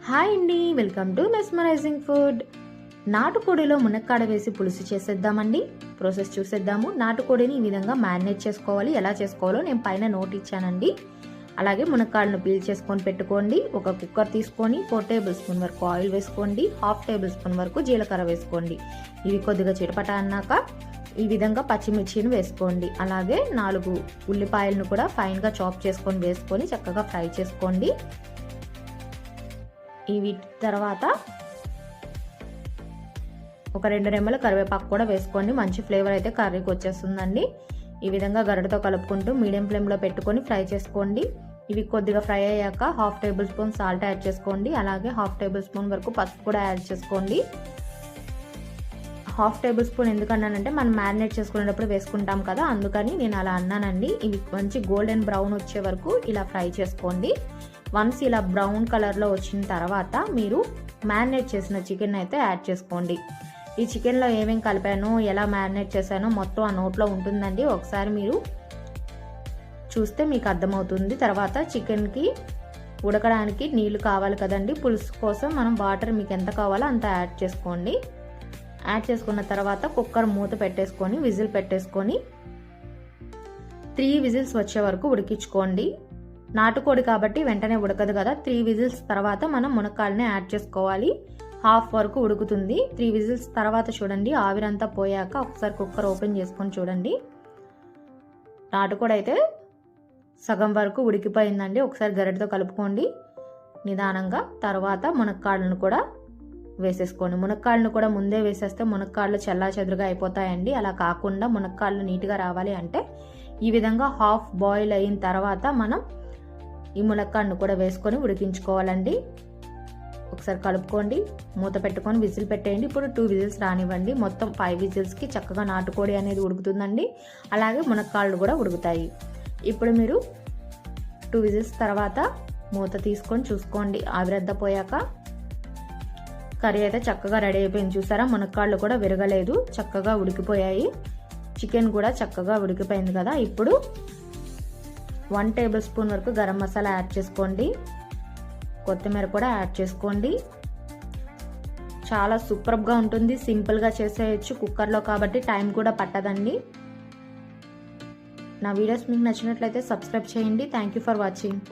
Hi అండి, welcome to mesmerising food. నాటుకోడిలో మునక్కాడ వేసి పులుసు చేసేద్దామండి. ప్రాసెస్ చూసేద్దాము. నాటుకోడిని ఈ విధంగా మ్యారినేట్ చేసుకోవాలి. ఎలా చేసుకోవాలో నేను పైన నోట్ ఇచ్చానండి. అలాగే మునక్కాడను పీల్ చేసుకొని పెట్టుకోండి. ఒక కుక్కర్ తీసుకొని 4 టేబుల్ స్పూన్ వరకు ఆయిల్ వేసుకోండి. 1/2 టేబుల్ స్పూన్ వరకు జీలకర్ర వేసుకోండి. ఇవి కొద్దిగా చిటపట అన్నాక ఈ విధంగా పచ్చిమిర్చిని వేసుకోండి. అలాగే 4 ఉల్లిపాయలను కూడా ఫైన్గా చాప్ చేసుకొని వేసుకొని చక్కగా ఫ్రై చేసుకోండి. ఈ వీటి తర్వాత ఒక 2 రెమ్మల కరివేపాకు కూడా వేసుకోండి. మంచి ఫ్లేవర్ అయితే కర్రీకి వచ్చేస్తుందండి. ఈ విధంగా గరిటతో కలుపుకుంటూ మీడియం ఫ్లేమ్లో పెట్టుకొని ఫ్రై చేసుకోండి. ఇవి కొద్దిగా ఫ్రై అయ్యాక 1/2 టేబుల్ స్పూన్ సాల్ట్ యాడ్ చేసుకోండి. అలాగే 1/2 టేబుల్ స్పూన్ వరకు పసుపు కూడా యాడ్ చేసుకోండి. 1/2 టేబుల్ స్పూన్ ఎందుకన్నానంటే మనం మ్యారినేట్ చేసుకునేటప్పుడు వేసుకుంటాం కదా, అందుకని నేను అలా అన్నానండి. ఇవి మంచి గోల్డెన్ బ్రౌన్ వచ్చే వరకు ఇలా ఫ్రై చేసుకోండి. వన్స్ ఇలా బ్రౌన్ కలర్లో వచ్చిన తర్వాత మీరు మ్యారినేట్ చేసిన చికెన్ అయితే యాడ్ చేసుకోండి. ఈ చికెన్లో ఏమేమి కలిపానో, ఎలా మ్యారినేట్ చేశానో మొత్తం ఆ నోట్లో ఉంటుందండి. ఒకసారి మీరు చూస్తే మీకు అర్థమవుతుంది. తర్వాత చికెన్కి ఉడకడానికి నీళ్లు కావాలి కదండి, పులుసు కోసం మనం వాటర్ మీకు ఎంత కావాలో అంత యాడ్ చేసుకోండి. యాడ్ చేసుకున్న తర్వాత కుక్కర్ మూత పెట్టేసుకొని విజిల్ పెట్టేసుకొని 3 విజిల్స్ వచ్చే వరకు ఉడికించుకోండి. నాటుకోడి కాబట్టి వెంటనే ఉడకదు కదా. 3 విజిల్స్ తర్వాత మనం మునక్కాడని యాడ్ చేసుకోవాలి. హాఫ్ వరకు ఉడుకుతుంది. 3 విజిల్స్ తర్వాత చూడండి, ఆవిరంతా పోయాక ఒకసారి కుక్కర్ ఓపెన్ చేసుకొని చూడండి. నాటుకోడి అయితే సగం వరకు ఉడికిపోయిందండి. ఒకసారి గరిటతో కలుపుకోండి నిదానంగా. తర్వాత మునక్కాడలను కూడా వేసేసుకోండి. మునక్కాడలను కూడా ముందే వేసేస్తే మునక్కాడలు చెల్లాచెదురుగా అయిపోతాయండి. అలా కాకుండా మునక్కాడలు నీట్గా రావాలి అంటే ఈ విధంగా హాఫ్ బాయిల్ అయిన తర్వాత మనం ఈ మునక్కాడను కూడా వేసుకొని ఉడికించుకోవాలండి. ఒకసారి కలుపుకోండి, మూత పెట్టుకొని విజిల్ పెట్టేయండి. ఇప్పుడు 2 విజిల్స్ రానివ్వండి. మొత్తం 5 విజిల్స్కి చక్కగా నాటుకోడి అనేది ఉడుకుతుందండి. అలాగే మునక్కాడలు కూడా ఉడుకుతాయి. ఇప్పుడు మీరు 2 విజిల్స్ తర్వాత మూత తీసుకొని చూసుకోండి. ఆవిరంతా పోయాక కర్రీ అయితే చక్కగా రెడీ అయిపోయింది. చూసారా, మునక్కాడలు కూడా విరగలేదు, చక్కగా ఉడికిపోయాయి. చికెన్ కూడా చక్కగా ఉడికిపోయింది కదా. ఇప్పుడు 1 టేబుల్ స్పూన్ వరకు గరం మసాలా యాడ్ చేసుకోండి. కొత్తిమీర కూడా యాడ్ చేసుకోండి. చాలా సూపర్గా ఉంటుంది. సింపుల్గా చేసేయచ్చు కుక్కర్లో కాబట్టి టైం కూడా పట్టదండి. నా వీడియోస్ మీకు నచ్చినట్లయితే సబ్స్క్రైబ్ చేయండి. Thank you for watching.